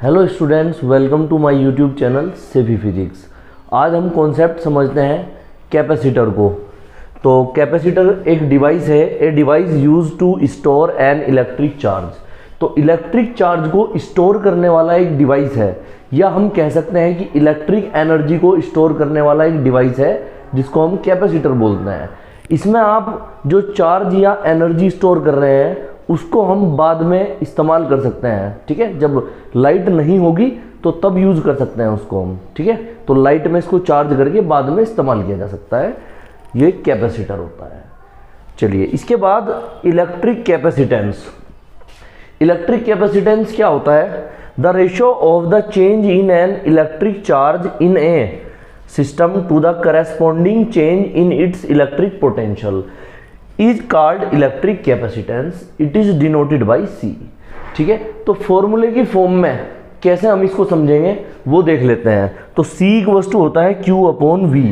Hello students, welcome to my YouTube channel सेफी physics. आज हम कॉन्सेप्ट समझते हैं कैपेसिटर को। तो कैपेसिटर एक डिवाइस है, a device use to store an electric charge. तो इलेक्ट्रिक चार्ज को स्टोर करने वाला एक डिवाइस है, या हम कह सकते हैं कि इलेक्ट्रिक एनर्जी को स्टोर करने वाला एक डिवाइस है जिसको हम कैपेसिटर बोलते हैं। इसमें आप जो चार्ज या एनर्जी स्टोर कर रहे हैं उसको हम बाद में इस्तेमाल कर सकते हैं। ठीक है, जब लाइट नहीं होगी तो तब यूज कर सकते हैं उसको हम। ठीक है, तो लाइट में इसको चार्ज करके बाद में इस्तेमाल किया जा सकता है। ये कैपेसिटर होता है। चलिए, इसके बाद इलेक्ट्रिक कैपेसिटेंस। इलेक्ट्रिक कैपेसिटेंस क्या होता है? The ratio of the change in an electric charge in a system to the corresponding change in its electric potential is called electric capacitance. It is denoted by C। ठीक है, तो फॉर्मूले की form में कैसे हम इसको समझेंगे वो देख लेते हैं। तो C इक्वल टू होता है Q अपॉन V।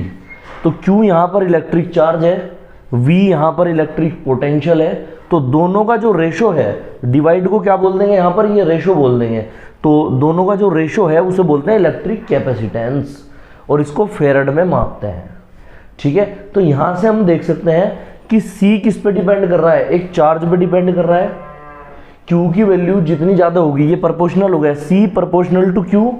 तो Q यहाँ पर इलेक्ट्रिक चार्ज है, V यहाँ पर इलेक्ट्रिक पोटेंशियल है। तो दोनों का जो रेशो है, डिवाइड को क्या बोल देंगे यहाँ पर, ये रेशो बोल देंगे। तो दोनों का जो रेशो है उसे बोलते हैं इलेक्ट्रिक कैपेसिटेंस, और इसको फेरड में मापते हैं। ठीक है, तो यहाँ से हम देख सकते हैं कि C किस पे डिपेंड कर रहा है? एक चार्ज पे डिपेंड कर रहा है। Q की वैल्यू जितनी ज़्यादा होगी, ये प्रोपोर्शनल हो गया, C प्रोपोर्शनल टू Q।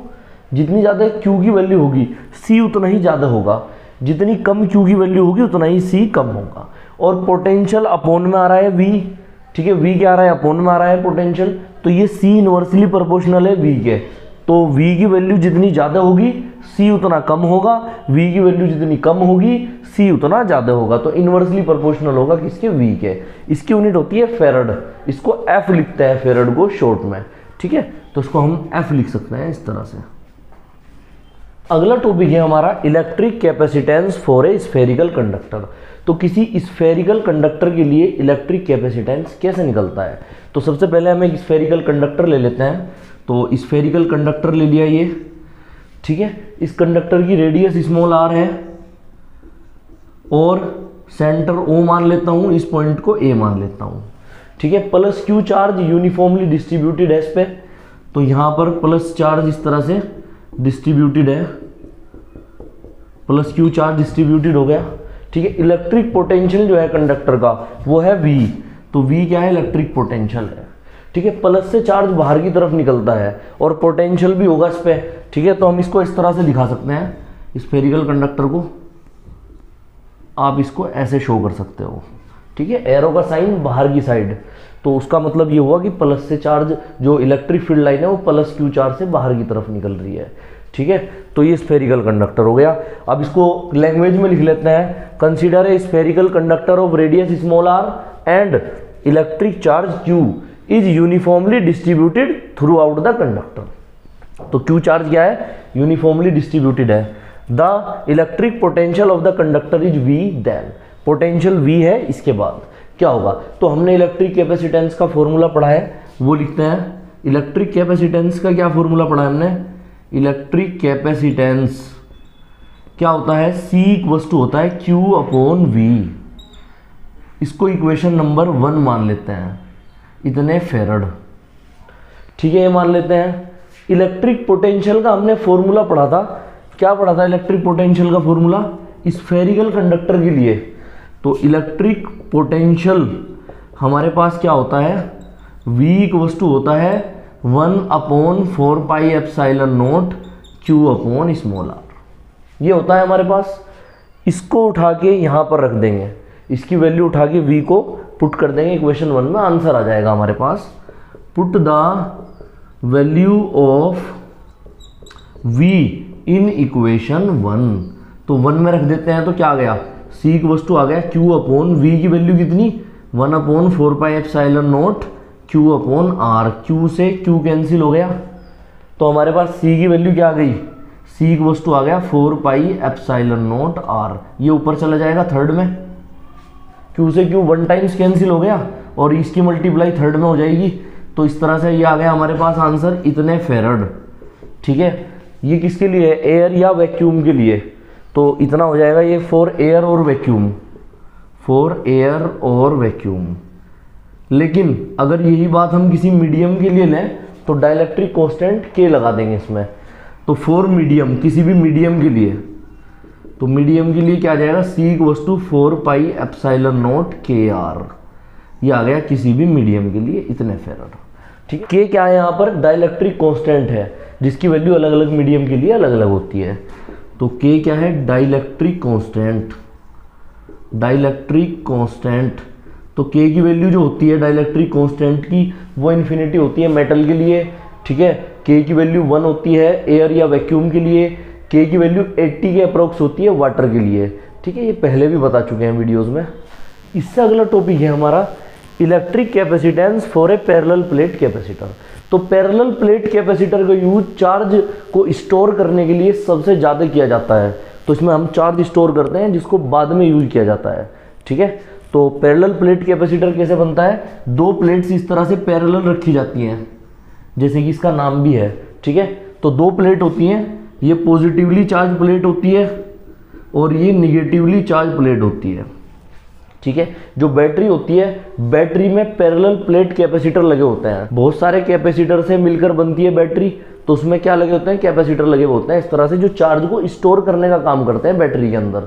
जितनी ज़्यादा Q की वैल्यू होगी C उतना ही ज़्यादा होगा, जितनी कम Q की वैल्यू होगी उतना ही C कम होगा। और पोटेंशियल अपोन में आ रहा है V। ठीक है, V क्या आ रहा है? अपोन में आ रहा है पोटेंशियल। तो ये C इनवर्सली प्रोपोर्शनल है V के। तो V की वैल्यू जितनी ज़्यादा होगी C उतना कम होगा, V की वैल्यू जितनी कम होगी C उतना ज़्यादा होगा। तो इनवर्सली प्रोपोर्शनल होगा किसके? V के। इसकी यूनिट होती है फेरड। इसको F लिखते हैं फेरड को शॉर्ट में। ठीक है, तो इसको हम F लिख सकते हैं इस तरह से। अगला टॉपिक है हमारा electric capacitance for a spherical conductor. तो किसी स्फेरिकल कंडक्टर के लिए इलेक्ट्रिक कैपेसिटेंस कैसे निकलता है? तो सबसे पहले हम एक स्फेरिकल कंडक्टर ले लेते हैं। तो स्फेरिकल कंडक्टर ले लिया ये। ठीक है, इस कंडक्टर की रेडियस स्मॉल r है और सेंटर O मान लेता हूं, इस पॉइंट को A मान लेता हूं। ठीक है, plus Q charge uniformly distributed है इस पे। तो यहां पर प्लस चार्ज इस तरह से डिस्ट्रीब्यूटेड है, प्लस Q चार्ज डिस्ट्रीब्यूटेड हो गया। ठीक है, इलेक्ट्रिक पोटेंशियल जो है कंडक्टर का वो है V। तो V क्या है? इलेक्ट्रिक पोटेंशियल है। ठीक है, प्लस से चार्ज बाहर की तरफ निकलता है और पोटेंशियल भी होगा इस पे। ठीक है, तो हम इसको इस तरह से दिखा सकते हैं स्फेरिकल कंडक्टर को। आप इसको ऐसे शो कर सकते हो। ठीक है, एरो का साइन बाहर की साइड, तो उसका मतलब ये हुआ कि प्लस से चार्ज, जो इलेक्ट्रिक फील्ड लाइन है वो प्लस Q चार्ज से बाहर की तरफ निकल रही है। ठीक है, तो ये स्फेरिकल कंडक्टर हो गया। अब इसको लैंग्वेज में लिख लेते हैं। Consider a spherical conductor of radius small r and electric charge Q is uniformly distributed throughout the conductor. तो Q चार्ज क्या है? यूनिफॉर्मली डिस्ट्रीब्यूटेड है। The electric potential of the conductor is V। Then potential V है, इसके बाद क्या होगा? तो हमने इलेक्ट्रिक कैपेसिटेंस का फॉर्मूला पढ़ा है, वो लिखते हैं। इलेक्ट्रिक कैपेसिटेंस का क्या फॉर्मूला पढ़ा है हमने? इलेक्ट्रिक कैपेसिटेंस क्या होता है? C इक्वल टू होता है Q अपॉन V। इसको इक्वेशन नंबर 1 मान लेते हैं, इतने फेरड। ठीक है, ये मान लेते हैं। इलेक्ट्रिक पोटेंशियल का हमने फॉर्मूला पढ़ा था। क्या पढ़ा था इलेक्ट्रिक पोटेंशियल का फॉर्मूला? स्फेरिकल कंडक्टर के लिए। तो इलेक्ट्रिक पोटेंशियल हमारे पास क्या होता है? V इक्वल टू होता है 1 upon 4 pi epsilon not Q upon small r। ये होता है हमारे पास। इसको उठा के यहाँ पर रख देंगे, इसकी वैल्यू उठा के V को पुट कर देंगे इक्वेशन 1 में, आंसर आ जाएगा हमारे पास। Put the value of V in equation 1। तो 1 में रख देते हैं, तो क्या आ गया? C इक्वल टू आ गया Q अपॉन V की वैल्यू कितनी? 1 upon 4 pi epsilon not Q upon R। Q से Q कैंसिल हो गया, तो हमारे पास C की वैल्यू क्या आ गई? C इक्वल टू आ गया 4 पाई एप्सिलॉन नॉट R। ये ऊपर चला जाएगा थर्ड में, Q से Q 1 टाइम्स कैंसिल हो गया और इसकी मल्टीप्लाई थर्ड में हो जाएगी। तो इस तरह से ये आ गया हमारे पास आंसर, इतने फेरड। ठीक है, ये किसके लिए? एयर या वैक्यूम के लिए। तो इतना हो जाएगा ये फॉर एयर और वैक्यूम, फॉर एयर और वैक्यूम। लेकिन अगर यही बात हम किसी मीडियम के लिए लें तो डाइलेक्ट्रिक कांस्टेंट K लगा देंगे इसमें। तो फॉर मीडियम, किसी भी मीडियम के लिए, तो मीडियम के लिए क्या आ जाएगा, C=4πε0 KR। ये आ गया किसी भी मीडियम के लिए इतने फेरड। ठीक है, K क्या है यहाँ पर, डाइलेक्ट्रिक कांस्टेंट है जिसकी वैल्यू अलग अलग मीडियम के लिए अलग अलग होती है। तो K क्या है, डाइलेक्ट्रिक कांस्टेंट। डाइलेक्ट्रिक कांस्टेंट, तो K की वैल्यू जो होती है डाइलेक्ट्रिक कांस्टेंट की वो इन्फिनिटी होती है मेटल के लिए। ठीक है, K की वैल्यू 1 होती है एयर या वैक्यूम के लिए, K की वैल्यू 80 के अप्रोक्स होती है वाटर के लिए। ठीक है, ये पहले भी बता चुके हैं वीडियोस में। इससे अगला टॉपिक है हमारा electric capacitance for a parallel plate capacitor. तो पैरेलल प्लेट कैपेसिटर का यूज चार्ज को स्टोर करने के लिए सबसे ज़्यादा किया जाता है। तो इसमें हम चार्ज स्टोर करते हैं जिसको बाद में यूज किया जाता है। ठीक है, तो पैरेलल प्लेट कैपेसिटर कैसे बनता है, दो प्लेट्स इस तरह से पैरेलल रखी जाती हैं जैसे कि इसका नाम भी है। ठीक है, तो दो प्लेट होती हैं, ये पॉजिटिवली चार्ज प्लेट होती है और ये निगेटिवली चार्ज प्लेट होती है। ठीक है, जो बैटरी होती है, बैटरी में पैरेलल प्लेट कैपेसिटर लगे होते हैं। बहुत सारे कैपेसिटर से मिलकर बनती है बैटरी, तो उसमें क्या लगे होते हैं, कैपेसिटर लगे होते हैं इस तरह से जो चार्ज को स्टोर करने का काम करते हैं बैटरी के अंदर।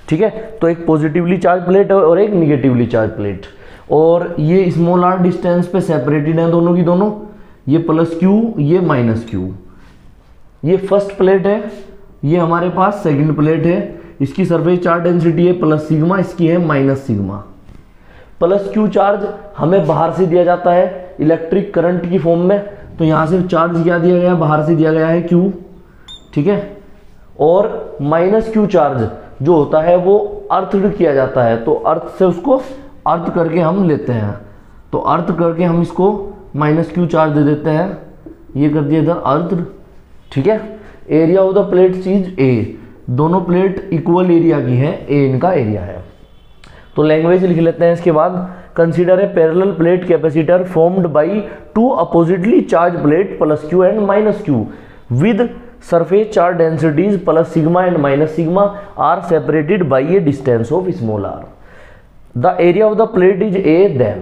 ठीक है, तो एक पॉजिटिवली चार्ज प्लेट और एक निगेटिवली चार्ज प्लेट, और ये स्मॉल r डिस्टेंस पे सेपरेटेड हैं दोनों की दोनों। ये +Q, ये -Q। ये फर्स्ट प्लेट है, ये हमारे पास सेकंड प्लेट है। इसकी सरफेस चार्ज डेंसिटी है +σ, इसकी है -σ। +Q चार्ज हमें बाहर से दिया जाता है इलेक्ट्रिक करंट की फॉर्म में। तो यहाँ से चार्ज क्या दिया गया है, बाहर से दिया गया है Q। ठीक है, और -Q चार्ज जो होता है वो अर्थड किया जाता है, तो अर्थ से उसको अर्थ करके हम लेते हैं। तो अर्थ करके हम इसको -Q चार्ज दे देते हैं, ये कर दिया इधर अर्थ। ठीक है, area of the plates is A। दोनों प्लेट इक्वल एरिया की है, A इनका एरिया है। तो लैंग्वेज लिख लेते हैं इसके बाद। Consider a parallel plate capacitor formed by two oppositely charge plate +Q and -Q with surface charge densities +σ and -σ are separated by a distance of small r. The area of the plate is A then.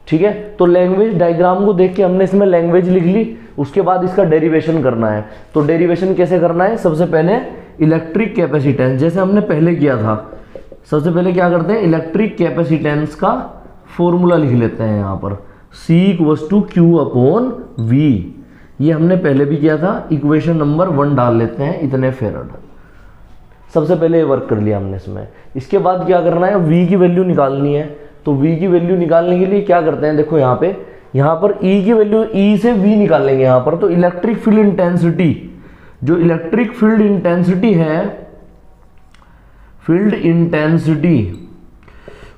ठीक है, तो language diagram को देख के हमने इसमें language लिख ली, उसके बाद इसका डेरिवेशन करना है। तो डेरिवेशन कैसे करना है, सबसे पहले इलेक्ट्रिक कैपेसिटेंस जैसे हमने पहले किया था, सबसे पहले क्या करते हैं, इलेक्ट्रिक कैपेसिटेंस का फॉर्मूला लिख लेते हैं यहाँ पर, C=Q/V। ये हमने पहले भी किया था, इक्वेशन नंबर 1 डाल लेते हैं, इतने फेरड। सबसे पहले ये वर्क कर लिया हमने इसमें। इसके बाद क्या करना है, V की वैल्यू निकालनी है। तो V की वैल्यू निकालने के लिए क्या करते हैं, देखो यहाँ पर E की वैल्यू, E से V निकालेंगे यहाँ पर। तो इलेक्ट्रिक फील्ड इंटेंसिटी, जो इलेक्ट्रिक फील्ड इंटेंसिटी है, फील्ड इंटेंसिटी,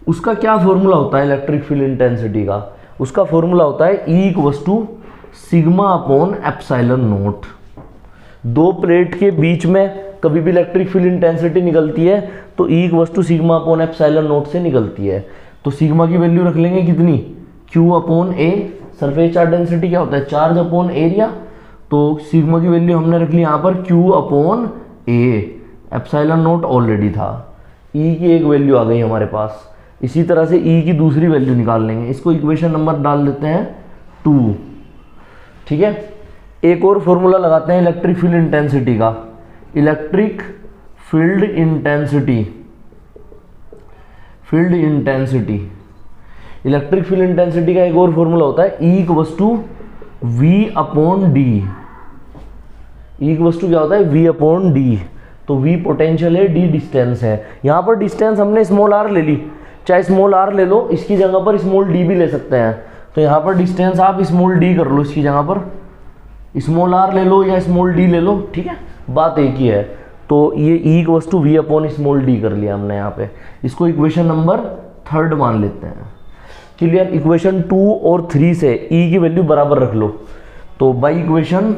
उसका क्या फॉर्मूला होता है इलेक्ट्रिक फील्ड इंटेंसिटी का, उसका फॉर्मूला होता है E=σ/ε0। दो प्लेट के बीच में कभी भी इलेक्ट्रिक फील्ड इंटेंसिटी निकलती है तो E=σ/ε0 से निकलती है। तो सिग्मा की वैल्यू रख लेंगे कितनी, Q/A। सरफेस चार्ज डेंसिटी क्या होता है, चार्ज अपॉन एरिया। तो सिग्मा की वैल्यू हमने रख ली यहाँ पर Q/A, ε0 ऑलरेडी था। E की एक वैल्यू आ गई हमारे पास। इसी तरह से E की दूसरी वैल्यू निकाल लेंगे, इसको इक्वेशन नंबर डाल देते हैं 2। ठीक है, एक और फॉर्मूला लगाते हैं इलेक्ट्रिक फील्ड इंटेंसिटी का। Electric field intensity, electric field intensity का एक और फॉर्मूला होता है E=V/D। क्या होता है, V/D। तो V पोटेंशियल है, D डिस्टेंस है। यहाँ पर डिस्टेंस हमने स्मॉल r ले ली, चाहे स्मॉल r ले लो, इसकी जगह पर स्मॉल d भी ले सकते हैं। तो यहाँ पर डिस्टेंस आप स्मॉल d कर लो, इसकी जगह पर स्मॉल r ले लो या स्मॉल d ले लो। ठीक है, बात एक ही है। तो ये E=V/d कर लिया हमने यहाँ पे। इसको इक्वेशन नंबर 3 मान लेते हैं। क्लियर, इक्वेशन 2 और 3 से E की वैल्यू बराबर रख लो। तो by equation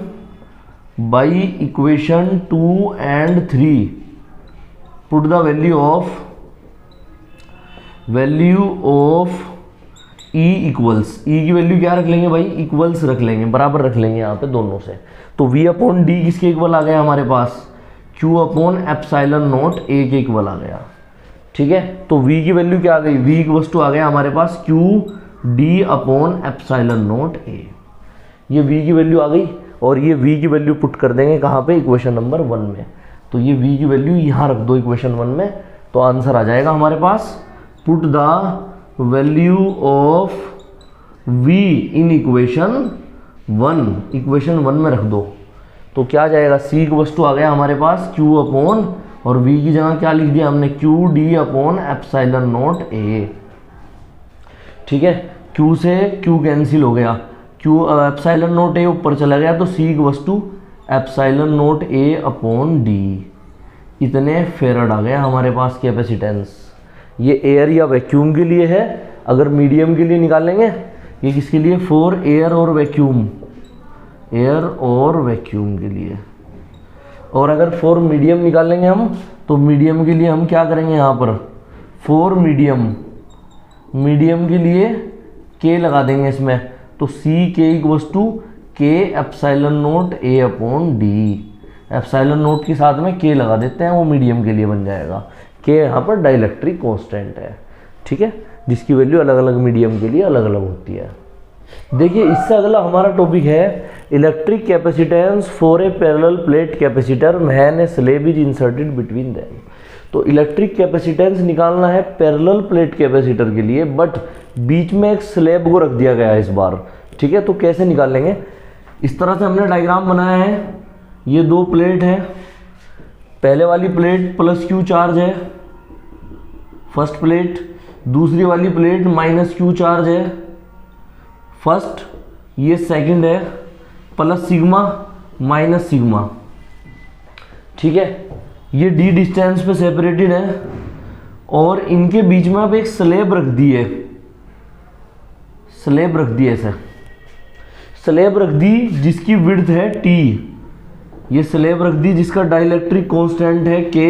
2 and 3 put the value of E equals, E की वैल्यू क्या रख लेंगे भाई, इक्वल्स रख लेंगे, बराबर रख लेंगे यहाँ पे दोनों से। तो V/D किसके इक्वल आ गया हमारे पास, Q/ε0 A के इक्वल आ गया। ठीक है, तो V की वैल्यू क्या आ गई, V आ गया हमारे पास QD/ε0 A। ये v की वैल्यू आ गई और ये v की वैल्यू पुट कर देंगे कहाँ पे, इक्वेशन नंबर 1 में। तो ये v की वैल्यू यहाँ रख दो इक्वेशन 1 में, तो आंसर आ जाएगा हमारे पास। Put the value of v in equation 1, equation 1 में रख दो। तो क्या आ जाएगा, c इक्वल्स टू आ गया हमारे पास q अपॉन, और v की जगह क्या लिख दिया हमने, q d upon epsilon not a। ठीक है, q से q कैंसिल हो गया, q एप्सिलॉन नॉट a ऊपर चला गया, तो c equals to epsilon not a upon d। इतने फेरड आ गया हमारे पास कैपेसिटेंस। ये एयर या वैक्यूम के लिए है, अगर मीडियम के लिए निकालेंगे, ये किसके लिए, फॉर एयर और वैक्यूम, एयर और वैक्यूम के लिए। और अगर फॉर मीडियम निकालेंगे हम, तो मीडियम के लिए हम क्या करेंगे यहाँ पर, फॉर मीडियम, मीडियम के लिए के लगा देंगे इसमें, तो सी के इक्वल्स टू के एप्सिलॉन नोट ए अपॉन डी। एप्सिलॉन नोट के साथ में के लगा देते हैं, वो मीडियम के लिए बन जाएगा। के यहाँ पर डाइलेक्ट्रिक कांस्टेंट है, ठीक है, जिसकी वैल्यू अलग अलग मीडियम के लिए अलग अलग होती है। देखिए इससे अगला हमारा टॉपिक है electric capacitance for a parallel plate capacitor when A slab is inserted between them. तो इलेक्ट्रिक कैपेसिटेंस निकालना है पैरेलल प्लेट कैपेसिटर के लिए, बट बीच में एक स्लैब को रख दिया गया है इस बार। ठीक है, तो कैसे निकालेंगे, इस तरह से हमने डायग्राम बनाया है। ये दो प्लेट है, पहले वाली प्लेट प्लस क्यू चार्ज है, फर्स्ट प्लेट, दूसरी वाली प्लेट माइनस क्यू चार्ज है फर्स्ट, ये सेकंड है, प्लस सिग्मा माइनस सिग्मा। ठीक है, ये डी डिस्टेंस पे सेपरेटेड है, और इनके बीच में आप एक स्लैब रख दी है, स्लैब रख दी ऐसे, स्लैब रख दी जिसकी विड्थ है टी, ये स्लैब रख दी जिसका डाइलेक्ट्रिक कांस्टेंट है के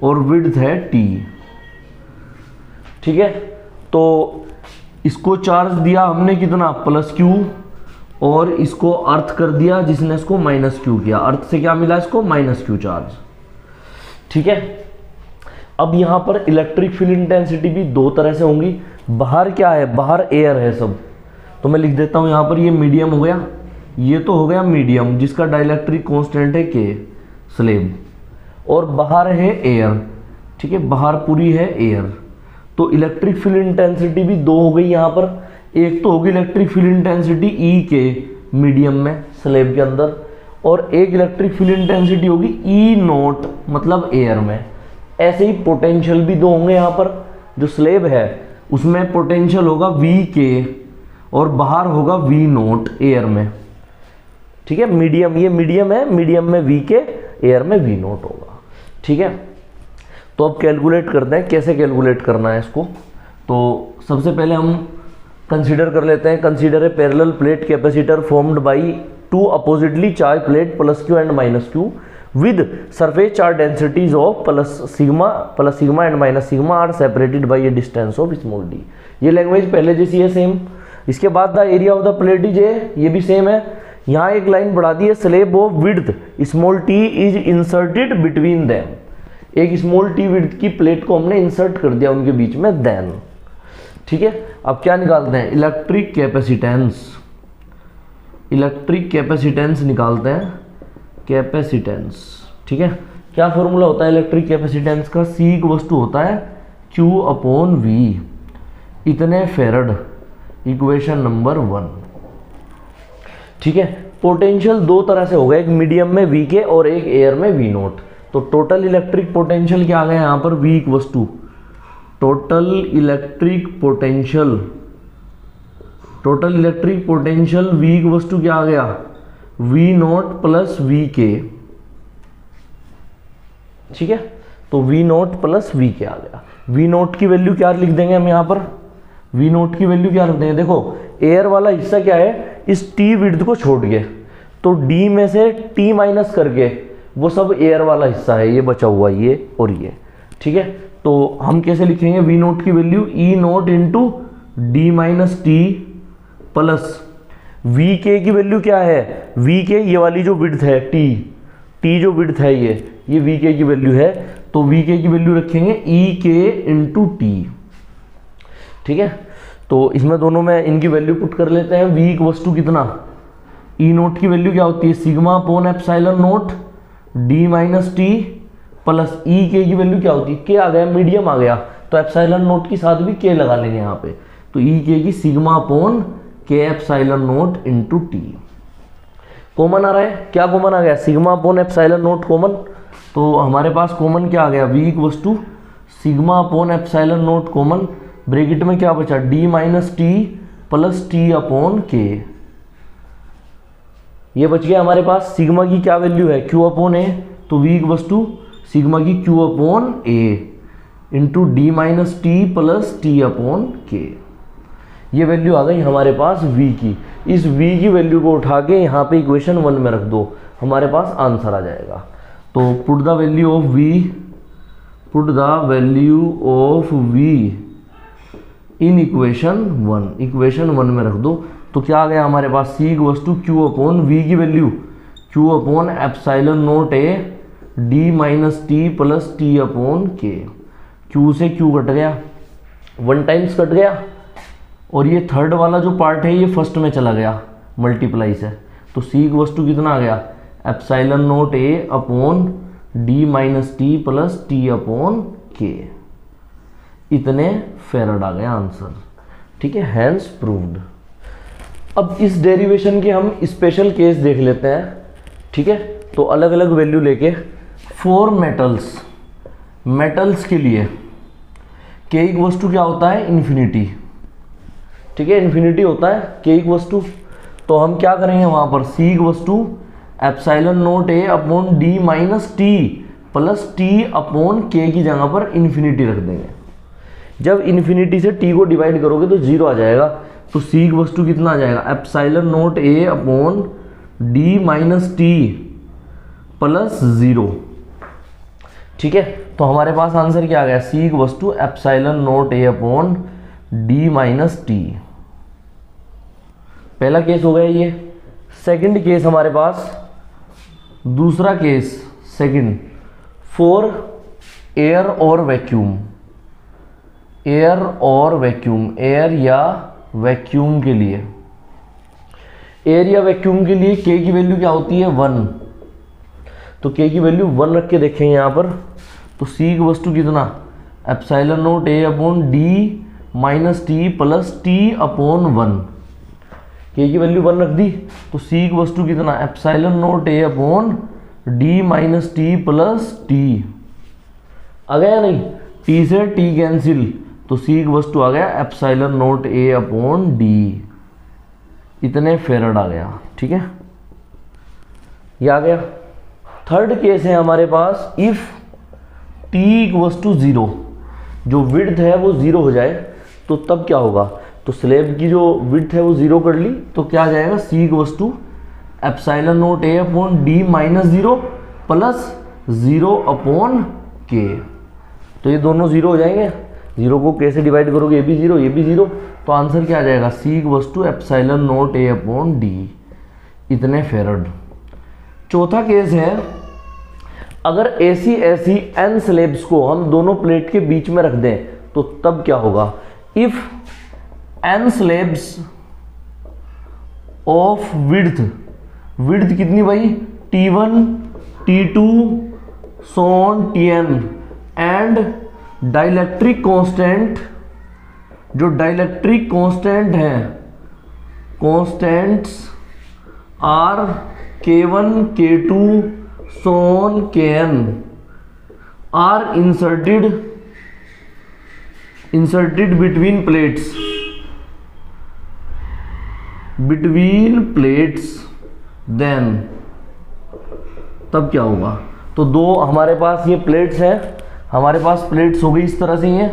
और विड्थ है टी। ठीक है, तो इसको चार्ज दिया हमने कितना, प्लस क्यू, और इसको अर्थ कर दिया जिसने इसको माइनस क्यू किया, अर्थ से क्या मिला इसको, माइनस क्यू चार्ज। ठीक है, अब यहां पर इलेक्ट्रिक फील्ड इंटेंसिटी भी दो तरह से होंगी। बाहर क्या है, बाहर एयर है सब, तो मैं लिख देता हूं यहां पर, ये मीडियम हो गया, ये तो हो गया मीडियम जिसका डाइलेक्ट्रिक कांस्टेंट है के, स्लैब, और बाहर है एयर। ठीक है, बाहर पूरी है एयर, तो इलेक्ट्रिक फील्ड इंटेंसिटी भी दो हो गई यहाँ पर। एक तो होगी इलेक्ट्रिक फील्ड इंटेंसिटी ई के मीडियम में स्लैब के अंदर, और एक इलेक्ट्रिक फील्ड इंटेंसिटी होगी ई नोट मतलब एयर में। ऐसे ही पोटेंशियल भी दो होंगे यहाँ पर, जो स्लैब है उसमें पोटेंशियल होगा वी के और बाहर होगा वी नोट एयर में। ठीक है, मीडियम, ये मीडियम है, मीडियम में वी के, एयर में वी नोट होगा। ठीक है, तो अब कैलकुलेट करते हैं कैसे कैलकुलेट करना है इसको। तो सबसे पहले हम कंसीडर कर लेते हैं, consider a parallel plate capacitor formed by two oppositely charge plate plus q and minus q with surface charge densities of plus sigma and minus sigma are separated by a distance of small d. ये language पहले जैसी है same. इसके बाद the area of the plate is a, ये भी same है। यहाँ एक लाइन बढ़ा दी है, slab of width small T is inserted between them. एक स्मॉल टी विड्थ की प्लेट को हमने इंसर्ट कर दिया उनके बीच में, देन। ठीक है, अब क्या निकालते हैं, इलेक्ट्रिक कैपेसिटेंस, इलेक्ट्रिक कैपेसिटेंस निकालते हैं, कैपेसिटेंस। ठीक है, क्या फॉर्मूला होता है इलेक्ट्रिक कैपेसिटेंस का, सी इक्वल्स टू होता है क्यू अपॉन वी, इतने फेरड, इक्वेशन नंबर 1। ठीक है, पोटेंशियल दो तरह से होगा, एक मीडियम में वी के और एक एयर में वी नोट। तो टोटल इलेक्ट्रिक पोटेंशियल क्या आ गया यहाँ पर, V equals to total electric potential, total electric potential V equals to क्या आ गया, V नोट प्लस वी के। ठीक है, तो V नोट प्लस वी के आ गया। V नोट की वैल्यू क्या लिख देंगे हम यहाँ पर, V नोट की वैल्यू क्या लिख देंगे, देखो एयर वाला हिस्सा क्या है, इस T विड्थ को छोड़ के, तो D में से T माइनस करके वो सब एयर वाला हिस्सा है, ये बचा हुआ ये और ये। ठीक है, तो हम कैसे लिखेंगे, वी नोट की value e not into D minus T plus v के की वैल्यू क्या है, वी के ये वाली जो विड्थ है टी जो विड्थ है ये वी के की वैल्यू है, तो वी के की वैल्यू रखेंगे ई के इंटू टी। ठीक है, तो इसमें दोनों में इनकी वैल्यू पुट कर लेते हैं। वी इक्वल्स टू कितना, ई नोट की वैल्यू क्या होती है, sigma upon epsilon naught D minus T plus E के की वैल्यू क्या होती है, के आ गया, मीडियम आ गया, तो एप्सिलॉन नोट के साथ भी के लगा लेंगे यहाँ पे, तो ई के की sigma upon K epsilon naught into T. Common आ रहा है, क्या कॉमन आ गया, sigma upon epsilon naught common, तो हमारे पास कॉमन क्या आ गया, v equals to sigma upon epsilon naught common, bracket में क्या बचा, d minus T plus T upon K, ये बच गया हमारे पास। सिग्मा की क्या वैल्यू है, q अपॉन ए, तो v इक्वल्स टू सिग्मा की q upon A into D minus T plus T upon K, ये वैल्यू आ गई हमारे पास v की। इस v की वैल्यू को उठा के यहाँ पे इक्वेशन 1 में रख दो, हमारे पास आंसर आ जाएगा। तो put the value of v in equation 1, equation 1 में रख दो, तो क्या आ गया हमारे पास, c equals to q upon v की value q upon epsilon note a d minus T plus T upon k, q से q कट गया, 1 टाइम्स कट गया, और ये थर्ड वाला जो पार्ट है ये फर्स्ट में चला गया मल्टीप्लाई से, तो c इक्वल्स टू कितना आ गया, epsilon note a upon d minus T plus T upon के, इतने फेरड आ गया आंसर। ठीक है, हैंस प्रूव्ड। अब इस डेरिवेशन के हम स्पेशल केस देख लेते हैं। ठीक है, तो अलग अलग वैल्यू लेके, फॉर मेटल्स के लिए k इक्वल्स टू क्या होता है, इन्फिनिटी। ठीक है, इन्फिनिटी होता है k इक्वल्स टू, तो हम क्या करेंगे वहां पर, c equals to epsilon note a upon D minus T plus T upon k की जगह पर इन्फिनिटी रख देंगे। जब इन्फिनिटी से t को डिवाइड करोगे तो 0 आ जाएगा, तो c इक्वल्स टू कितना आ जाएगा, epsilon note a upon D minus T plus 0। ठीक है, तो हमारे पास आंसर क्या आ गया, c equals to epsilon note a upon D minus t. पहला केस हो गया ये। सेकंड केस हमारे पास, दूसरा केस सेकंड, फॉर एयर और वैक्यूम, एयर या वैक्यूम के लिए, एयर या वैक्यूम के लिए k की वैल्यू क्या होती है, 1, तो k की वैल्यू 1 रख के देखेंगे यहाँ पर, तो c इक्वल्स टू कितना, epsilon note a upon D minus T plus T upon 1, k की वैल्यू 1 रख दी, तो c इक्वल्स टू कितना, epsilon note a upon D minus T plus T, आ गया नहीं, t से t कैंसिल, तो c इक्वल्स टू आ गया epsilon note a upon D, इतने फेरड आ गया। ठीक है, ये आ गया। थर्ड केस है हमारे पास, इफ t इक्वल्स टू 0, जो विड्थ है वो 0 हो जाए, तो तब क्या होगा, तो स्लैब की जो विड्थ है वो 0 कर ली, तो क्या आ जाएगा, c equals to epsilon note a upon D minus 0 plus 0 upon k, तो ये दोनों 0 हो जाएंगे, 0 को कैसे डिवाइड करोगे, ये भी 0 ये भी 0, तो आंसर क्या आ जाएगा, c equals to epsilon note a upon D, इतने फेरड। चौथा केस है, अगर ऐसी n स्लैब्स को हम दोनों प्लेट के बीच में रख दें, तो तब क्या होगा, if n slabs of width कितनी भाई, t1 t2 so on tn and dielectric constant, जो डाइलेक्ट्रिक कांस्टेंट है, constants are k1 k2 so on kn are inserted between plates, then तब क्या होगा, तो दो हमारे पास ये प्लेट्स हैं, हमारे पास प्लेट्स हो गई इस तरह से ये,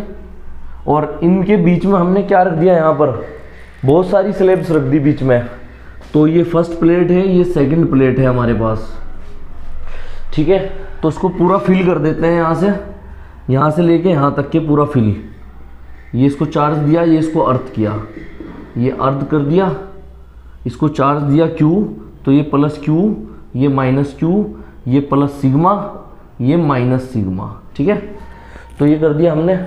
और इनके बीच में हमने क्या रख दिया, यहाँ पर बहुत सारी स्लैब्स रख दी बीच में, तो ये फर्स्ट प्लेट है, ये सेकंड प्लेट है हमारे पास। ठीक है, तो इसको पूरा फिल कर देते हैं, यहाँ से लेके यहाँ तक के पूरा फिल, ये इसको चार्ज दिया, ये इसको अर्थ किया, ये अर्थ कर दिया, इसको चार्ज दिया Q, तो ये प्लस Q, ये माइनस Q, ये प्लस सिग्मा, ये माइनस सिग्मा। ठीक है, तो ये कर दिया हमने,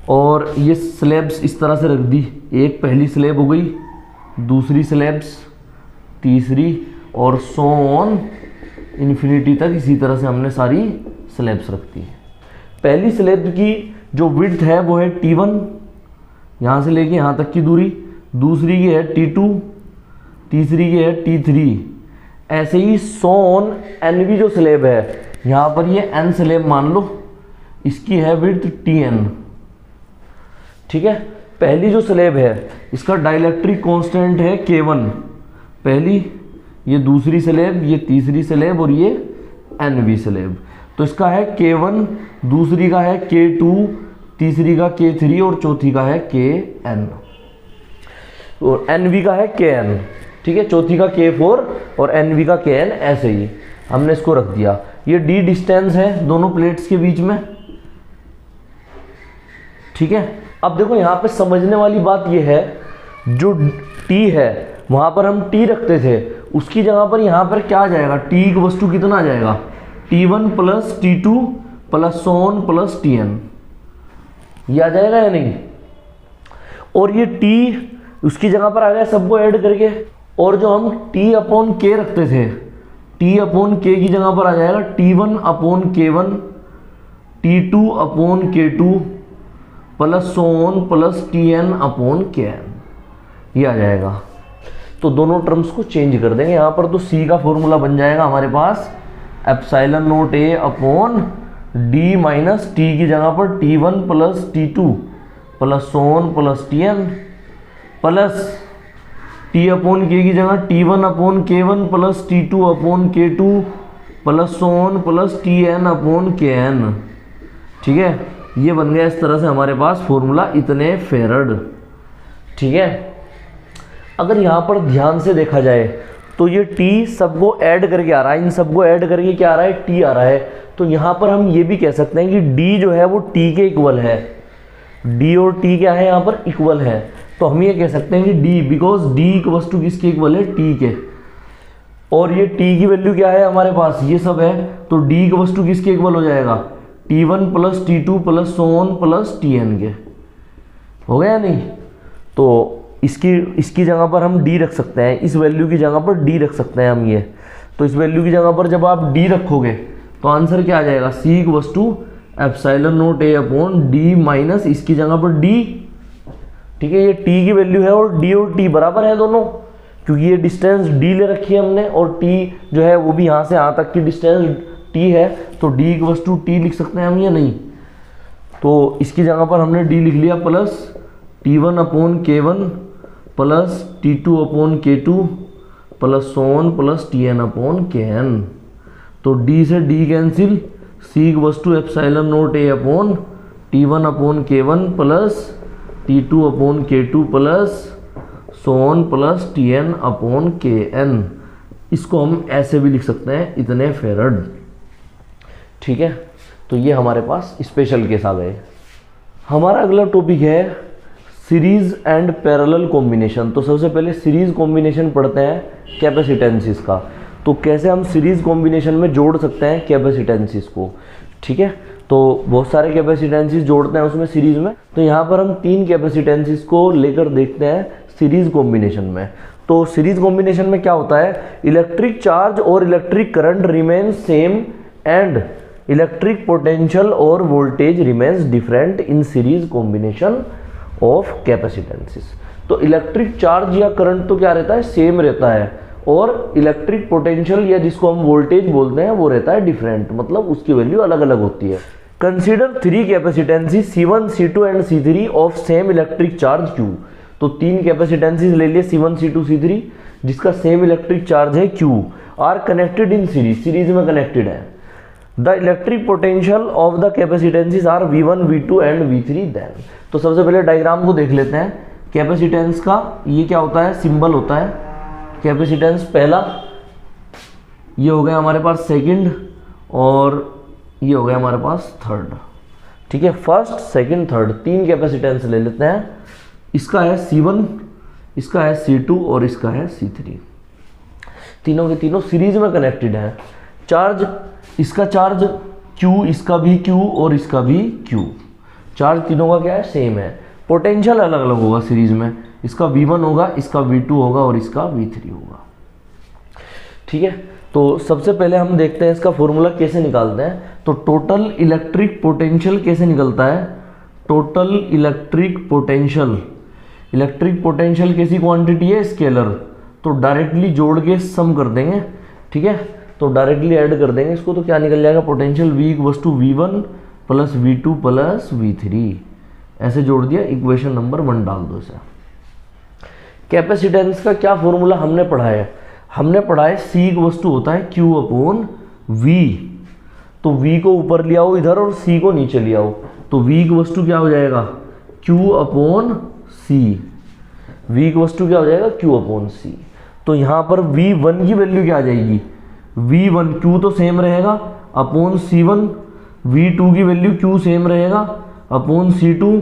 और ये स्लैब्स इस तरह से रख दी, एक पहली स्लैब हो गई, दूसरी स्लैब्स, तीसरी, और सो ऑन इन्फिनिटी तक इसी तरह से हमने सारी स्लैब्स रख दी। पहली स्लैब की जो विड्थ है वो है T1, यहाँ से लेके यहाँ तक की दूरी, दूसरी की है T2, तीसरी की है T3। ऐसे ही सो ऑन NV जो स्लैब है, यहाँ पर ये N स्लैब मान लो, इसकी है विड्थ TN। ठीक है, पहली जो स्लैब है इसका डाइलेक्ट्रिक कांस्टेंट है K1 पहली, ये दूसरी स्लैब, ये तीसरी स्लैब और ये NV स्लैब। तो इसका है K1, दूसरी का है K2, तीसरी का K3 और चौथी का है KN और NV का है KN। ठीक है, चौथी का K4 और NV का KN। ऐसे ही हमने इसको रख दिया। ये D डिस्टेंस है दोनों प्लेट्स के बीच में। ठीक है, अब देखो यहाँ पे समझने वाली बात ये है, जो T है वहाँ पर हम T रखते थे, उसकी जगह पर यहाँ पर क्या आ जाएगा, T की वस्तु कितना आ जाएगा, T1 plus T2 plus so on plus Tn, ये आ जाएगा या नहीं। और ये T उसकी जगह पर आ गया सबको ऐड करके। और जो हम T अपॉन K रखते थे, T अपॉन K की जगह पर आ जाएगा T1 upon K1, T2 upon K2 plus so on plus Tn upon Kn, ये आ जाएगा। तो दोनों टर्म्स को चेंज कर देंगे यहाँ पर। तो C का फॉर्मूला बन जाएगा हमारे पास epsilon note A upon D minus T की जगह पर T1 plus T2 plus so on plus Tn plus T upon K की जगह T1 upon K1 plus T2 upon K2 plus so on plus Tn upon Kn। ठीक है, ये बन गया इस तरह से हमारे पास फॉर्मूला, इतने फेरड। ठीक है, अगर यहाँ पर ध्यान से देखा जाए तो ये T सबको ऐड करके आ रहा है, इन सबको ऐड करके क्या आ रहा है, T आ रहा है। तो यहाँ पर हम ये भी कह सकते हैं कि D जो है वो T के इक्वल है। D और T क्या है यहाँ पर, इक्वल है। तो हम ये कह सकते हैं कि D, बिकॉज D की वस्तु किसके इक्वल है, T के। और ये T की वैल्यू क्या है हमारे पास, ये सब है। तो D की वस्तु किसके इक्वल हो जाएगा, T1 plus T2 plus so on plus Tn के। हो गया नहीं। तो इसकी जगह पर हम D रख सकते हैं, इस वैल्यू की जगह पर D रख सकते हैं हम ये। तो इस वैल्यू की जगह पर जब आप D रखोगे तो आंसर क्या आ जाएगा, C की वस्तु epsilon note A upon D minus इसकी जगह पर D। ठीक है, ये T की वैल्यू है और D और T बराबर है दोनों, क्योंकि ये डिस्टेंस D ले रखी है हमने और T जो है वो भी यहाँ से यहाँ तक की डिस्टेंस T है। तो D की वस्तु T लिख सकते हैं हम या नहीं। तो इसकी जगह पर हमने D लिख लिया plus T1 upon K1 plus T2 upon K2 plus so on plus Tn upon Kn। तो D से D कैंसिल, C की वस्तु epsilon note A upon T1 upon K1 plus T2 upon K2 plus so on plus Tn upon Kn। इसको हम ऐसे भी लिख सकते हैं, इतने फेरड। ठीक है, तो ये हमारे पास स्पेशल केस आ गए। हमारा अगला टॉपिक है सीरीज एंड पैरेलल कॉम्बिनेशन। तो सबसे पहले सीरीज कॉम्बिनेशन पढ़ते हैं कैपेसिटेंसिस का। तो कैसे हम सीरीज कॉम्बिनेशन में जोड़ सकते हैं कैपेसिटेंसिस को। ठीक है, तो बहुत सारे कैपेसिटेंसिस जोड़ते हैं उसमें सीरीज में। तो यहाँ पर हम 3 कैपेसिटेंसिस को लेकर देखते हैं सीरीज कॉम्बिनेशन में। तो सीरीज कॉम्बिनेशन में क्या होता है, इलेक्ट्रिक चार्ज और electric current remain same and electric potential और voltage remains different in series combination of capacitances. तो इलेक्ट्रिक चार्ज या करंट तो क्या रहता है, सेम रहता है, और इलेक्ट्रिक पोटेंशियल या जिसको हम वोल्टेज बोलते हैं वो रहता है डिफरेंट, मतलब उसकी वैल्यू अलग अलग होती है। Consider 3 कैपेसिटेंसीज C1, C2 and C3 of same electric charge Q। तो 3 कैपेसिटेंसीज ले लिए C1, C2, C3 जिसका सेम इलेक्ट्रिक चार्ज है Q, are connected in series, series में कनेक्टेड है। The electric potential of the capacitances are V1, V2 and V3 then. तो सबसे पहले डायग्राम को देख लेते हैं कैपेसिटेंस का। ये क्या होता है, सिंबल होता है कैपेसिटेंस पहला, ये हो गया हमारे पास सेकंड और ये हो गया हमारे पास थर्ड। ठीक है, फर्स्ट सेकंड थर्ड 3 कैपेसिटेंस ले लेते हैं। इसका है C1, इसका है C2 और इसका है C3। तीनों के तीनों सीरीज में कनेक्टेड है। चार्ज, इसका चार्ज Q, इसका भी Q और इसका भी Q। चार्ज तीनों का क्या है, सेम है। पोटेंशियल अलग अलग होगा सीरीज में, इसका V1 होगा, इसका V2 होगा और इसका V3 होगा। ठीक है, तो सबसे पहले हम देखते हैं इसका फॉर्मूला कैसे निकालते हैं। तो टोटल इलेक्ट्रिक पोटेंशियल कैसे निकलता है, टोटल इलेक्ट्रिक पोटेंशियल कैसी क्वांटिटी है, स्केलर, तो डायरेक्टली जोड़ के सम कर देंगे। ठीक है, तो डायरेक्टली ऐड कर देंगे इसको, तो क्या निकल जाएगा, potential V equals to V1 plus V2 plus V3, ऐसे जोड़ दिया, इक्वेशन नंबर 1 डाल दो इसे। कैपेसिटेंस का क्या फॉर्मूला हमने पढ़ा है, हमने पढ़ा है C इक्वल्स टू होता है Q अपॉन V, तो V को ऊपर ले आओ इधर और C को नीचे ले आओ, तो V इक्वल्स टू क्या हो जाएगा, Q upon C, V equals to क्या हो जाएगा, Q अपॉन C। तो यहाँ पर V1 की वैल्यू क्या आ जाएगी, V1 Q तो सेम रहेगा अपॉन C1, V2 की वैल्यू Q सेम रहेगा अपॉन C2,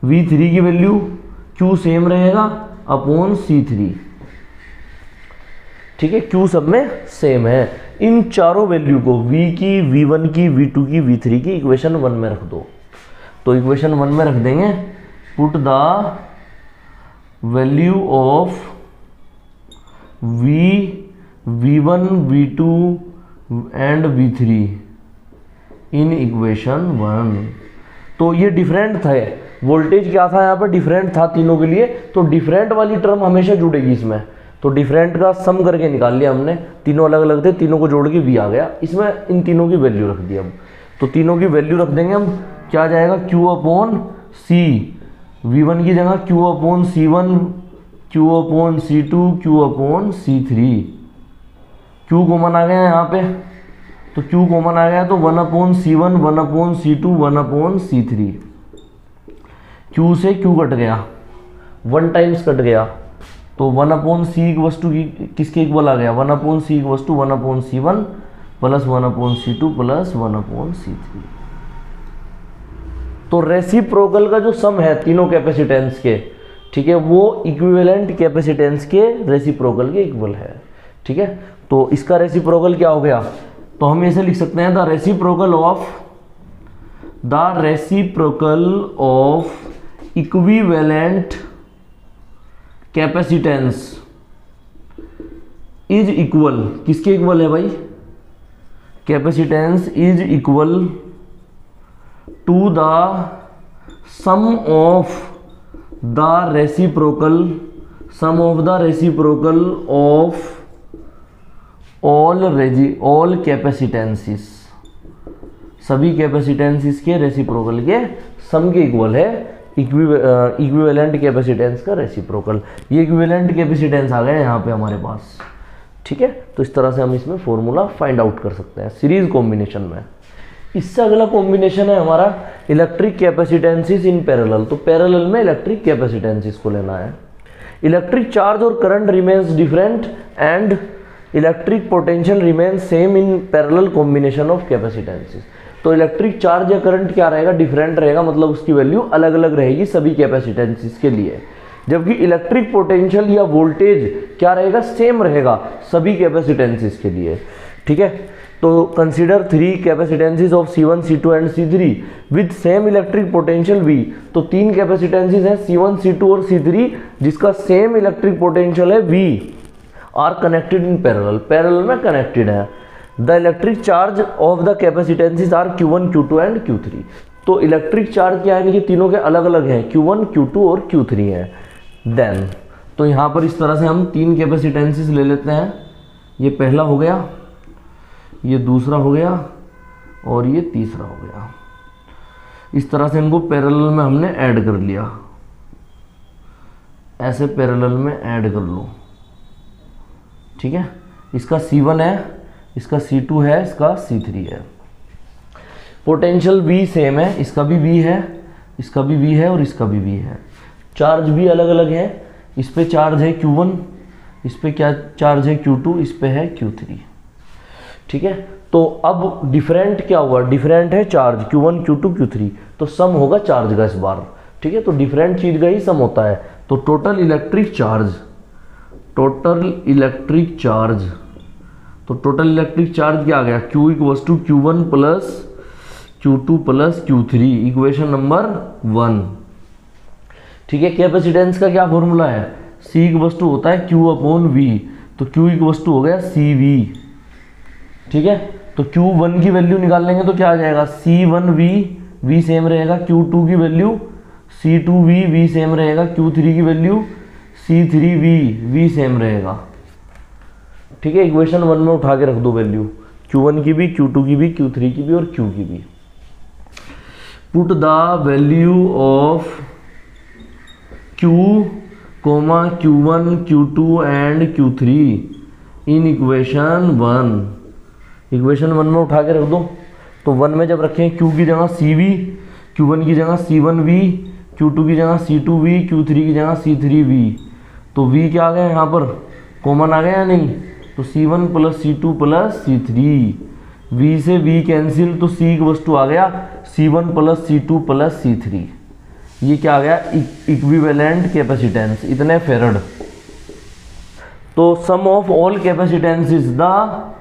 V3 की वैल्यू Q सेम रहेगा अपॉन C3। ठीक है, Q सब में सेम है। इन चारों वैल्यू को V की, V1 की, V2 की, V3 की इक्वेशन 1 में रख दो, तो इक्वेशन 1 में रख देंगे, put the value of V1, V2 and V3 in equation 1। तो ये डिफरेंट था, वोल्टेज क्या था यहाँ पर, डिफरेंट था तीनों के लिए, तो डिफरेंट वाली टर्म हमेशा जुड़ेगी इसमें, तो डिफरेंट का सम करके निकाल लिया हमने, तीनों अलग अलग थे, तीनों को जोड़ के V आ गया, इसमें इन तीनों की वैल्यू रख दी हम, तो तीनों की वैल्यू रख देंगे हम, क्या आ जाएगा, Q अपॉन C, V1 की जगह Q upon C1, Q upon C2, Q upon C3, Q common आ गया यहाँ पे, तो Q कॉमन आ गया, तो 1 upon C1, 1 upon C2, 1 upon C3, Q से Q कट गया, 1 टाइम्स कट गया, तो 1 अपॉन C इक्वल्स टू किसके इक्वल आ गया, 1 upon C equals to 1 upon C1 plus 1 upon C2 plus 1 upon C3। तो रेसिप्रोकल का जो सम है तीनों कैपेसिटेंस के, ठीक है, वो इक्विवेलेंट कैपेसिटेंस के रेसिप्रोकल के इक्वल है। ठीक है, तो इसका रेसिप्रोकल क्या हो गया, तो हम ऐसे लिख सकते हैं, the reciprocal of equivalent capacitance is equal, किसके इक्वल है भाई, capacitance is equal to the sum of the reciprocal of all capacitances, सभी कैपेसिटेंसिस के रेसिप्रोकल के सम के इक्वल है इक्विवेलेंट कैपेसिटेंस का रेसिप्रोकल। ये इक्विवेलेंट कैपेसिटेंस आ गया यहाँ पे हमारे पास। ठीक है, तो इस तरह से हम इसमें फॉर्मूला फाइंड आउट कर सकते हैं सीरीज कॉम्बिनेशन में। इससे अगला कॉम्बिनेशन है हमारा इलेक्ट्रिक कैपेसिटेंसिस इन पैरेलल। तो पैरेलल में इलेक्ट्रिक कैपेसिटेंसिस को लेना है। इलेक्ट्रिक चार्ज और current remains different and electric potential remains same in parallel combination of capacitances. तो इलेक्ट्रिक चार्ज या करंट क्या रहेगा, डिफरेंट रहेगा, मतलब उसकी वैल्यू अलग अलग रहेगी सभी कैपेसिटेंसिस के लिए, जबकि इलेक्ट्रिक पोटेंशियल या वोल्टेज क्या रहेगा, सेम रहेगा सभी कैपेसिटेंसिस के लिए। ठीक है, तो consider 3 capacitances of C1, C2 and C3 with same electric potential V। तो 3 कैपेसिटेंसिस हैं C1, C2 और C3 जिसका सेम इलेक्ट्रिक पोटेंशियल है V, are connected in parallel, parallel में कनेक्टेड है। The electric charge of the capacitances are Q1, Q2 and Q3। तो electric charge क्या है कि तीनों के अलग अलग हैं, Q1, Q2 और Q3 हैं। देन तो यहाँ पर इस तरह से हम 3 कैपेसिटेंसिस ले लेते हैं। ये पहला हो गया, ये दूसरा हो गया और ये तीसरा हो गया। इस तरह से इनको पैरेलल में हमने ऐड कर लिया, ऐसे पैरेलल में ऐड कर लो। ठीक है, इसका C1 है, इसका C2 है, इसका C3 है। पोटेंशियल V सेम है, इसका भी V है, इसका भी V है और इसका भी V है। चार्ज भी अलग अलग है, इस पे चार्ज है Q1, इस पे क्या चार्ज है Q2, इस पे है Q3। ठीक है, तो अब डिफरेंट क्या हुआ, डिफरेंट है चार्ज Q1, Q2, Q3, तो सम होगा चार्ज का इस बार। ठीक है, तो डिफरेंट चीज का ही सम होता है। तो टोटल इलेक्ट्रिक चार्ज, तो टोटल इलेक्ट्रिक चार्ज क्या आ गया, Q equals to Q1 plus Q2 plus Q3, equation number 1। ठीक है, कैपेसिटेंस का क्या फॉर्मूला है, C इक्वल्स टू होता है Q अपॉन V। तो तो Q इक्वल्स टू हो गया CV। ठीक है, तो Q1 की वैल्यू निकाल लेंगे तो क्या आ जाएगा, C1V, V सेम रहेगा, Q2 की वैल्यू C2V, V सेम रहेगा, Q3 की वैल्यू C3V, V सेम रहेगा। ठीक है, इक्वेशन 1 में उठा के रख दो वैल्यू, Q1 की भी, Q2 की भी, Q3 की भी और Q की भी। Put the value of Q, Q1, Q2 and Q3 in equation 1। Equation 1 में उठा के रख दो। तो 1 में जब रखें Q की जगह CV, Q1 की जगह C1V, Q2 की जगह C2V, Q3 की जगह C3V। तो V क्या आ गया यहाँ पर, कॉमन आ गया या नहीं, तो C1 plus C2 plus C3, V से V कैंसिल, तो C की वस्तु आ गया C1 plus C2 plus C3। ये क्या आ गया, इक्विवेलेंट कैपेसिटेंस, इतने फेरड। तो sum of all capacitances, the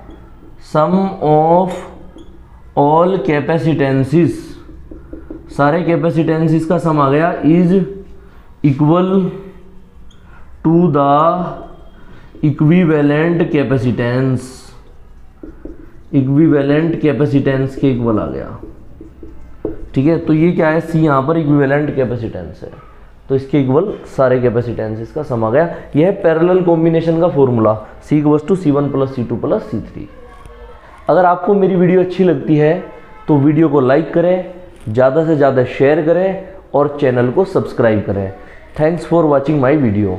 sum of all capacitances, सारे कैपेसिटेंसेस का सम आ गया, is equal to the equivalent capacitance. Equivalent capacitance के इक्वल आ गया। ठीक है, तो ये क्या है, C यहाँ पर इक्विवेलेंट कैपेसिटेंस है, तो इसके इक्वल सारे कैपेसिटेंसेस का सम आ गया। यह है पैरेलल कॉम्बिनेशन का formula, C equals to C1 plus C2 plus C3। अगर आपको मेरी वीडियो अच्छी लगती है तो वीडियो को लाइक करें, ज़्यादा से ज़्यादा शेयर करें और चैनल को सब्सक्राइब करें। Thanks for watching my video.